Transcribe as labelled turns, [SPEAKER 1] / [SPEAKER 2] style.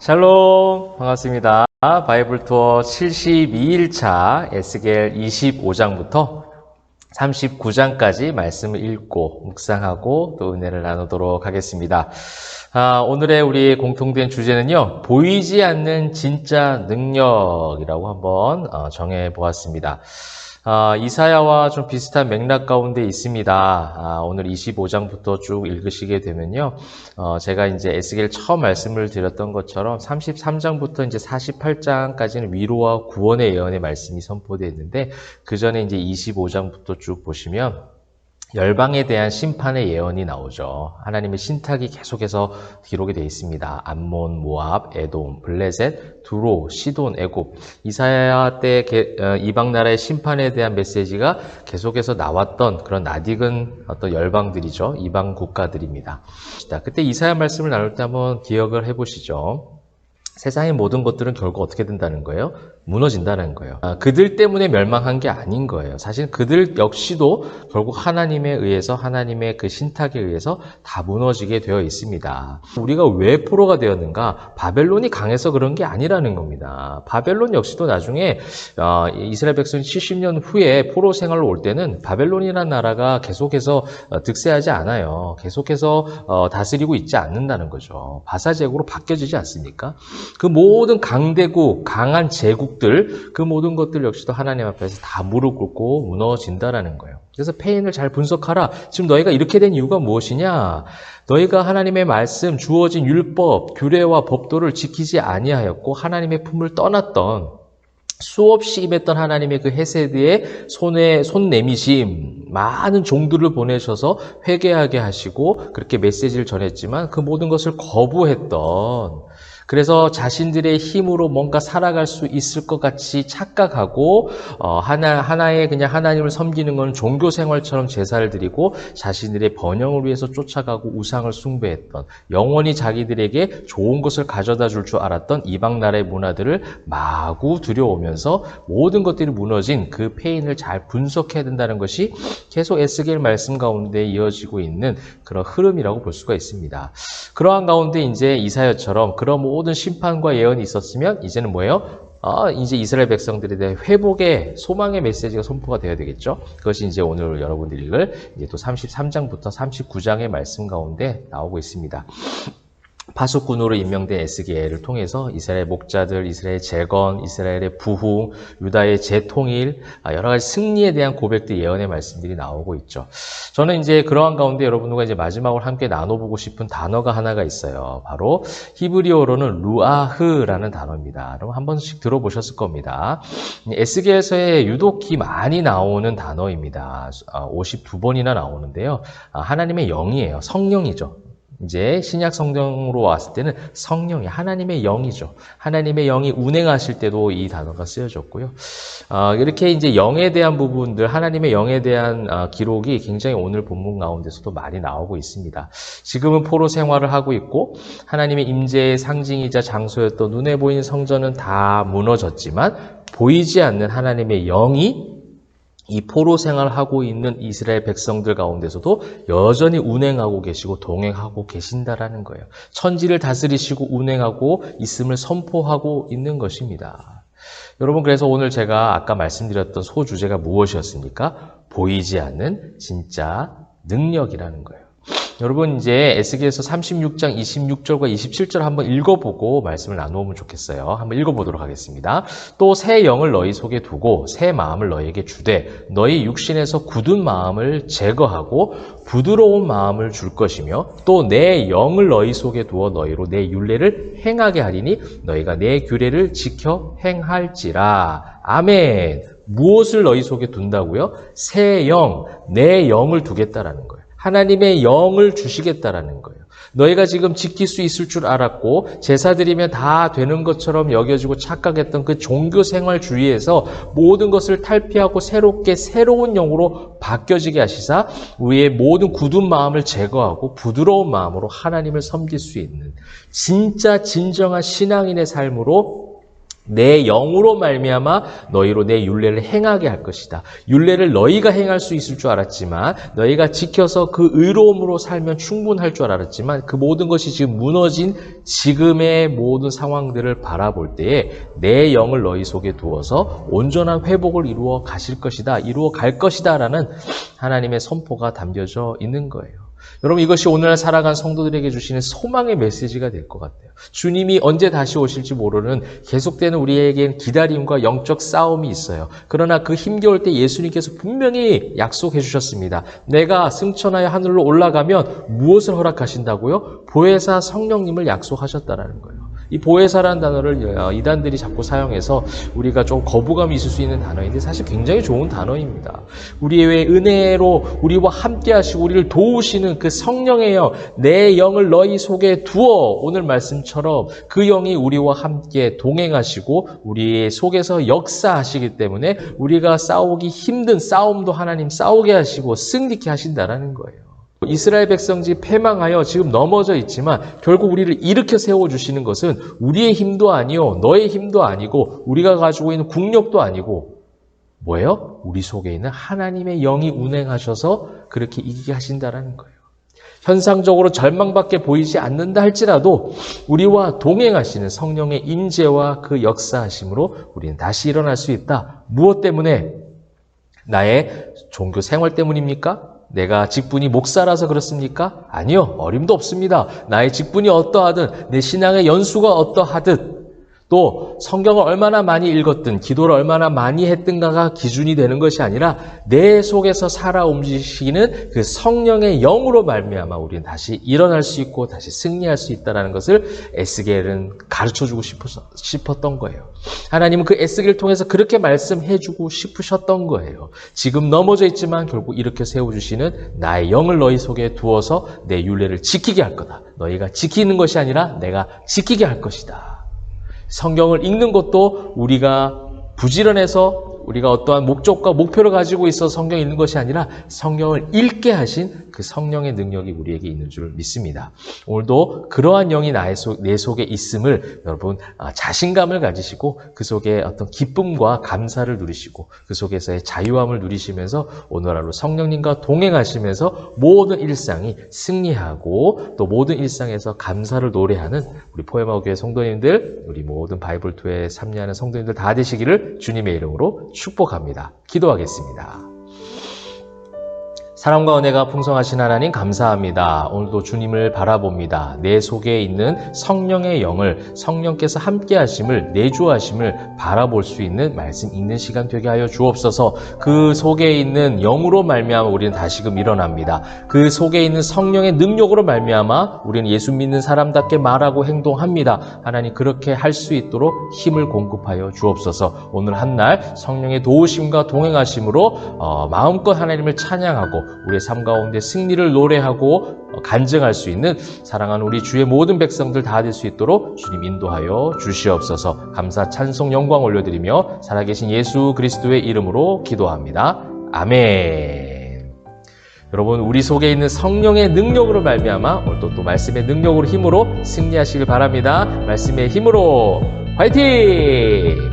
[SPEAKER 1] 샬롬, 반갑습니다. 바이블 투어 72일차 에스겔 25장부터 39장까지 말씀을 읽고 묵상하고 또 은혜를 나누도록 하겠습니다. 오늘의 우리 공통된 주제는요, 보이지 않는 진짜 능력이라고 한번 정해 보았습니다. 이사야와 좀 비슷한 맥락 가운데 있습니다. 오늘 25장부터 쭉 읽으시게 되면요. 제가 이제 에스겔 처음 말씀을 드렸던 것처럼 33장부터 이제 48장까지는 위로와 구원의 예언의 말씀이 선포되어 있는데, 그 전에 이제 25장부터 쭉 보시면 열방에 대한 심판의 예언이 나오죠. 하나님의 신탁이 계속해서 기록이 되어 있습니다. 암몬, 모압, 에돔, 블레셋, 두로, 시돈, 애굽. 이사야 때 이방 나라의 심판에 대한 메시지가 계속해서 나왔던 그런 낯익은 어떤 열방들이죠. 이방 국가들입니다. 그때 이사야 말씀을 나눌 때 한번 기억을 해보시죠. 세상의 모든 것들은 결국 어떻게 된다는 거예요? 무너진다는 거예요. 그들 때문에 멸망한 게 아닌 거예요. 사실 그들 역시도 결국 하나님에 의해서, 하나님의 그 신탁에 의해서 다 무너지게 되어 있습니다. 우리가 왜 포로가 되었는가? 바벨론이 강해서 그런 게 아니라는 겁니다. 바벨론 역시도 나중에 이스라엘 백성이 70년 후에 포로 생활로 올 때는 바벨론이라는 나라가 계속해서 득세하지 않아요. 계속해서 다스리고 있지 않는다는 거죠. 바사제국으로 바뀌어지지 않습니까? 그 모든 강대국, 강한 제국들, 그 모든 것들 역시도 하나님 앞에서 다 무릎 꿇고 무너진다라는 거예요. 그래서 페인을 잘 분석하라. 지금 너희가 이렇게 된 이유가 무엇이냐? 너희가 하나님의 말씀, 주어진 율법, 규례와 법도를 지키지 아니하였고 하나님의 품을 떠났던, 수없이 임했던 하나님의 그 헤세드의 손 내미심, 많은 종들을 보내셔서 회개하게 하시고 그렇게 메시지를 전했지만 그 모든 것을 거부했던, 그래서 자신들의 힘으로 뭔가 살아갈 수 있을 것 같이 착각하고 하나의 그냥 하나님을 섬기는 건 종교 생활처럼 제사를 드리고 자신들의 번영을 위해서 쫓아가고 우상을 숭배했던, 영원히 자기들에게 좋은 것을 가져다 줄 줄 알았던 이방 나라의 문화들을 마구 들여오면서 모든 것들이 무너진 그 페인을 잘 분석해야 된다는 것이 계속 에스겔 말씀 가운데 이어지고 있는 그런 흐름이라고 볼 수가 있습니다. 그러한 가운데 이제 이사야처럼 그런 모든 심판과 예언이 있었으면 이제는 뭐예요? 이제 이스라엘 백성들에 대해 회복의 소망의 메시지가 선포가 되어야 되겠죠. 그것이 이제 오늘 여러분들이 읽을 이제 또 33장부터 39장의 말씀 가운데 나오고 있습니다. 파수꾼으로 임명된 에스겔을 통해서 이스라엘 목자들, 이스라엘 재건, 이스라엘의 부흥, 유다의 재통일, 여러 가지 승리에 대한 고백들, 예언의 말씀들이 나오고 있죠. 저는 이제 그러한 가운데 여러분들과 이제 마지막으로 함께 나눠보고 싶은 단어가 하나가 있어요. 바로 히브리어로는 루아흐라는 단어입니다. 여러분 한 번씩 들어보셨을 겁니다. 에스겔서에 유독히 많이 나오는 단어입니다. 52번이나 나오는데요. 하나님의 영이에요. 성령이죠. 이제 신약 성경으로 왔을 때는 성령이 하나님의 영이죠. 하나님의 영이 운행하실 때도 이 단어가 쓰여졌고요. 이렇게 이제 영에 대한 부분들, 하나님의 영에 대한 기록이 굉장히 오늘 본문 가운데서도 많이 나오고 있습니다. 지금은 포로 생활을 하고 있고 하나님의 임재의 상징이자 장소였던 눈에 보이는 성전은 다 무너졌지만 보이지 않는 하나님의 영이 이 포로 생활을 하고 있는 이스라엘 백성들 가운데서도 여전히 운행하고 계시고 동행하고 계신다라는 거예요. 천지를 다스리시고 운행하고 있음을 선포하고 있는 것입니다. 여러분, 그래서 오늘 제가 아까 말씀드렸던 소주제가 무엇이었습니까? 보이지 않는 진짜 능력이라는 거예요. 여러분, 이제 에스겔서 36장 26절과 27절 한번 읽어보고 말씀을 나누면 좋겠어요. 한번 읽어보도록 하겠습니다. 또 새 영을 너희 속에 두고 새 마음을 너희에게 주되 너희 육신에서 굳은 마음을 제거하고 부드러운 마음을 줄 것이며 또 내 영을 너희 속에 두어 너희로 내 율례를 행하게 하리니 너희가 내 규례를 지켜 행할지라. 아멘. 무엇을 너희 속에 둔다고요? 새 영, 내 영을 두겠다라는 거예요. 하나님의 영을 주시겠다라는 거예요. 너희가 지금 지킬 수 있을 줄 알았고 제사 드리면 다 되는 것처럼 여겨지고 착각했던 그 종교 생활주의에서 모든 것을 탈피하고 새롭게 새로운 영으로 바뀌어지게 하시사 우리의 모든 굳은 마음을 제거하고 부드러운 마음으로 하나님을 섬길 수 있는 진짜 진정한 신앙인의 삶으로 내 영으로 말미암아 너희로 내 율례를 행하게 할 것이다. 율례를 너희가 행할 수 있을 줄 알았지만, 너희가 지켜서 그 의로움으로 살면 충분할 줄 알았지만, 그 모든 것이 지금 무너진 지금의 모든 상황들을 바라볼 때에 내 영을 너희 속에 두어서 온전한 회복을 이루어 가실 것이다, 이루어 갈 것이다 라는 하나님의 선포가 담겨져 있는 거예요. 여러분, 이것이 오늘날 살아간 성도들에게 주시는 소망의 메시지가 될 것 같아요. 주님이 언제 다시 오실지 모르는 계속되는 우리에겐 기다림과 영적 싸움이 있어요. 그러나 그 힘겨울 때 예수님께서 분명히 약속해 주셨습니다. 내가 승천하여 하늘로 올라가면 무엇을 허락하신다고요? 보혜사 성령님을 약속하셨다라는 거예요. 이 보혜사라는 단어를 이단들이 자꾸 사용해서 우리가 좀 거부감이 있을 수 있는 단어인데 사실 굉장히 좋은 단어입니다. 우리의 은혜로 우리와 함께 하시고 우리를 도우시는 그 성령의 영, 내 영을 너희 속에 두어, 오늘 말씀처럼 그 영이 우리와 함께 동행하시고 우리 속에서 역사하시기 때문에 우리가 싸우기 힘든 싸움도 하나님 싸우게 하시고 승리케 하신다라는 거예요. 이스라엘 백성들이 패망하여 지금 넘어져 있지만 결국 우리를 일으켜 세워주시는 것은 우리의 힘도 아니요, 너의 힘도 아니고 우리가 가지고 있는 국력도 아니고 뭐예요? 우리 속에 있는 하나님의 영이 운행하셔서 그렇게 이기게 하신다라는 거예요. 현상적으로 절망밖에 보이지 않는다 할지라도 우리와 동행하시는 성령의 인재와 그 역사하심으로 우리는 다시 일어날 수 있다. 무엇 때문에? 나의 종교 생활 때문입니까? 내가 직분이 목사라서 그렇습니까? 아니요, 어림도 없습니다. 나의 직분이 어떠하든 내 신앙의 연수가 어떠하든 또 성경을 얼마나 많이 읽었든 기도를 얼마나 많이 했든가가 기준이 되는 것이 아니라 내 속에서 살아 움직이시는 그 성령의 영으로 말미암아 우리는 다시 일어날 수 있고 다시 승리할 수 있다는 것을 에스겔은 가르쳐주고 싶었던 거예요. 하나님은 그 에스겔을 통해서 그렇게 말씀해주고 싶으셨던 거예요. 지금 넘어져 있지만 결국 이렇게 세워주시는 나의 영을 너희 속에 두어서 내 율례를 지키게 할 거다. 너희가 지키는 것이 아니라 내가 지키게 할 것이다. 성경을 읽는 것도 우리가 부지런해서 우리가 어떠한 목적과 목표를 가지고 있어 성경 읽는 것이 아니라 성경을 읽게 하신 그 성령의 능력이 우리에게 있는 줄 믿습니다. 오늘도 그러한 영이 내 속에 있음을 여러분 자신감을 가지시고 그 속에 어떤 기쁨과 감사를 누리시고 그 속에서의 자유함을 누리시면서 오늘 하루 성령님과 동행하시면서 모든 일상이 승리하고 또 모든 일상에서 감사를 노래하는 우리 포에마 교회 성도님들, 우리 모든 바이블2에 참여하는 성도님들 다 되시기를 주님의 이름으로 축복합니다. 기도하겠습니다. 사랑과 은혜가 풍성하신 하나님 감사합니다. 오늘도 주님을 바라봅니다. 내 속에 있는 성령의 영을 성령께서 함께 하심을 내주하심을 바라볼 수 있는 말씀 읽는 시간 되게 하여 주옵소서. 그 속에 있는 영으로 말미암아 우리는 다시금 일어납니다. 그 속에 있는 성령의 능력으로 말미암아 우리는 예수 믿는 사람답게 말하고 행동합니다. 하나님 그렇게 할 수 있도록 힘을 공급하여 주옵소서. 오늘 한날 성령의 도우심과 동행하심으로 마음껏 하나님을 찬양하고 우리의 삶 가운데 승리를 노래하고 간증할 수 있는 사랑하는 우리 주의 모든 백성들 다 될 수 있도록 주님 인도하여 주시옵소서. 감사 찬송 영광 올려드리며 살아계신 예수 그리스도의 이름으로 기도합니다. 아멘. 여러분 우리 속에 있는 성령의 능력으로 말미암아 오늘도 또 말씀의 능력으로 힘으로 승리하시길 바랍니다. 말씀의 힘으로 화이팅!